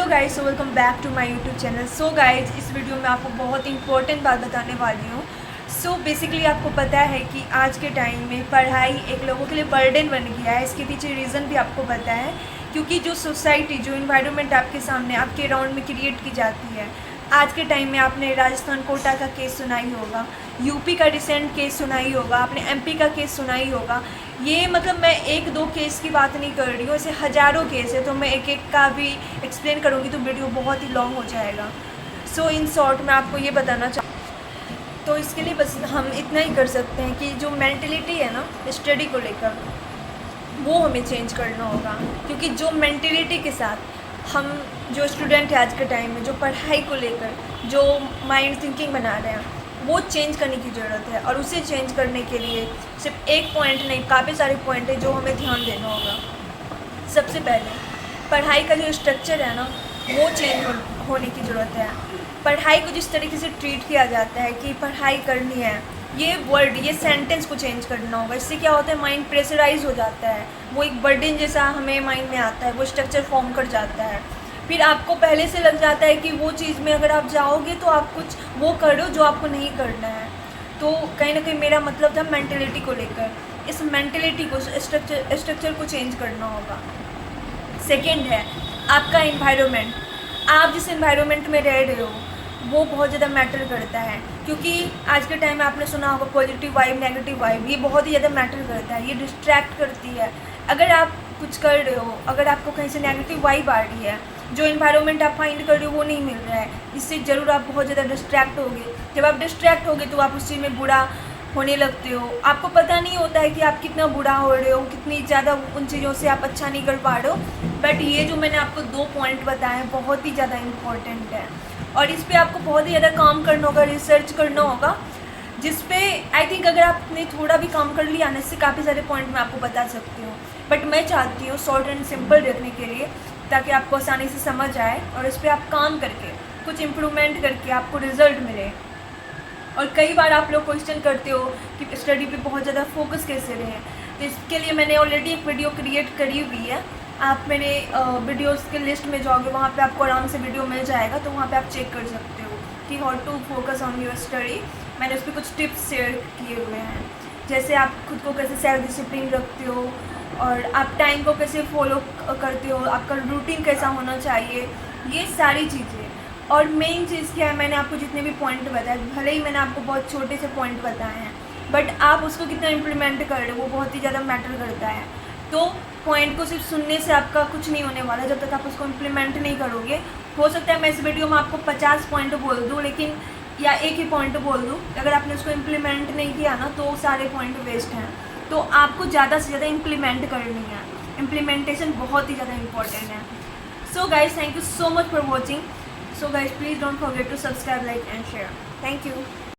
Guys, welcome back to my YouTube channel. So guys, इस video में आपको बहुत इंपॉर्टेंट बात बताने वाली हूँ। सो बेसिकली आपको पता है कि आज के टाइम में पढ़ाई एक लोगों के लिए बर्डन बन गया है। इसके पीछे रीज़न भी आपको पता है, क्योंकि जो सोसाइटी, जो इन्वायरमेंट आपके सामने, आपके अराउंड में क्रिएट की जाती है। आज के टाइम में आपने राजस्थान कोटा का केस सुना ही होगा, यूपी का रिसेंट केस सुना ही होगा, आपने एमपी का केस सुना ही होगा। ये मतलब मैं एक दो केस की बात नहीं कर रही हूँ, ऐसे हज़ारों केस है। तो मैं एक एक का भी एक्सप्लेन करूँगी तो वीडियो बहुत ही लॉन्ग हो जाएगा। सो इन शॉर्ट मैं आपको ये बताना तो इसके लिए बस हम इतना ही कर सकते हैं कि जो मेंटलिटी है ना स्टडी को लेकर, वो हमें चेंज करना होगा। क्योंकि जो मेंटलिटी के साथ हम जो स्टूडेंट है आज के टाइम में, जो पढ़ाई को लेकर जो माइंड थिंकिंग बना रहे हैं, वो चेंज करने की ज़रूरत है। और उसे चेंज करने के लिए सिर्फ एक पॉइंट नहीं, काफ़ी सारे पॉइंट है जो हमें ध्यान देना होगा। सबसे पहले पढ़ाई का जो स्ट्रक्चर है ना, वो चेंज होने की ज़रूरत है। पढ़ाई को जिस तरीके से ट्रीट किया जाता है कि पढ़ाई करनी है, ये वर्ड, ये सेंटेंस को चेंज करना होगा। इससे क्या होता है, माइंड प्रेशराइज हो जाता है, वो एक बर्डन जैसा हमें माइंड में आता है, वो स्ट्रक्चर फॉर्म कर जाता है। फिर आपको पहले से लग जाता है कि वो चीज़ में अगर आप जाओगे तो आप कुछ वो करो जो आपको नहीं करना है। तो कहीं ना कहीं मेरा मतलब था मेंटलिटी को लेकर। इस मेंटलिटी को, स्ट्रक्चर को चेंज करना होगा। सेकेंड है आपका इन्वायरमेंट। आप जिस इन्वायरमेंट में रह रहे हो वो बहुत ज़्यादा मैटर करता है। क्योंकि आज के टाइम में आपने सुना होगा पॉजिटिव वाइब, नेगेटिव वाइब, ये बहुत ही ज़्यादा मैटर करता है। ये डिस्ट्रैक्ट करती है। अगर आप कुछ कर रहे हो, अगर आपको कहीं से नेगेटिव वाइब आ रही है, जो इन्वायरमेंट आप फाइंड कर रहे हो वो नहीं मिल रहा है, इससे ज़रूर आप बहुत ज़्यादा डिस्ट्रैक्ट होगे। जब आप डिस्ट्रैक्ट होगे तो आप उस चीज़ में बुरा होने लगते हो। आपको पता नहीं होता है कि आप कितना बुरा हो रहे हो, कितनी ज़्यादा उन चीज़ों से आप अच्छा नहीं कर पा रहे हो। बट ये जो मैंने आपको 2 पॉइंट बताए हैं बहुत ही ज़्यादा इम्पॉर्टेंट है, और इस पर आपको बहुत ही ज़्यादा काम करना होगा, रिसर्च करना होगा। जिस पे आई थिंक अगर आपने थोड़ा भी काम कर लिया ना, इससे काफ़ी सारे पॉइंट मैं आपको बता सकती हूँ। बट मैं चाहती हूँ शॉर्ट एंड सिंपल रखने के लिए, ताकि आपको आसानी से समझ आए और इस पर आप काम करके कुछ इम्प्रूवमेंट करके आपको रिज़ल्ट मिले। और कई बार आप लोग क्वेश्चन करते हो कि स्टडी पे बहुत ज़्यादा फोकस कैसे रहे। तो इसके लिए मैंने ऑलरेडी एक वीडियो क्रिएट करी हुई है। आप मेरे वीडियोस के लिस्ट में जाओगे, वहाँ पे आपको आराम से वीडियो मिल जाएगा। तो वहाँ पे आप चेक कर सकते हो कि how to focus on your study. मैंने उस पर कुछ टिप्स शेयर किए हुए हैं, जैसे आप खुद को कैसे सेल्फ डिसिप्लिन रखते हो, और आप टाइम को कैसे फॉलो करते हो, आपका रूटीन कैसा होना चाहिए, ये सारी चीज़ें। और मेन चीज़ क्या है, मैंने आपको जितने भी पॉइंट बताए, भले ही मैंने आपको बहुत छोटे से पॉइंट बताए हैं, बट आप उसको कितना इम्प्लीमेंट कर रहे हो वो बहुत ही ज़्यादा मैटर करता है। तो पॉइंट को सिर्फ सुनने से आपका कुछ नहीं होने वाला जब तक आप उसको इम्प्लीमेंट नहीं करोगे। हो सकता है मैं इस वीडियो में आपको 50 पॉइंट बोल दूँ, लेकिन या एक ही पॉइंट बोल दूँ, अगर आपने उसको इम्प्लीमेंट नहीं किया ना तो सारे पॉइंट वेस्ट हैं। तो आपको ज़्यादा से ज़्यादा इम्प्लीमेंट करनी है। इम्प्लीमेंटेशन बहुत ही ज़्यादा इंपॉर्टेंट है। So guys, thank you so much for watching. So guys, please don't forget to subscribe, like and share. Thank you.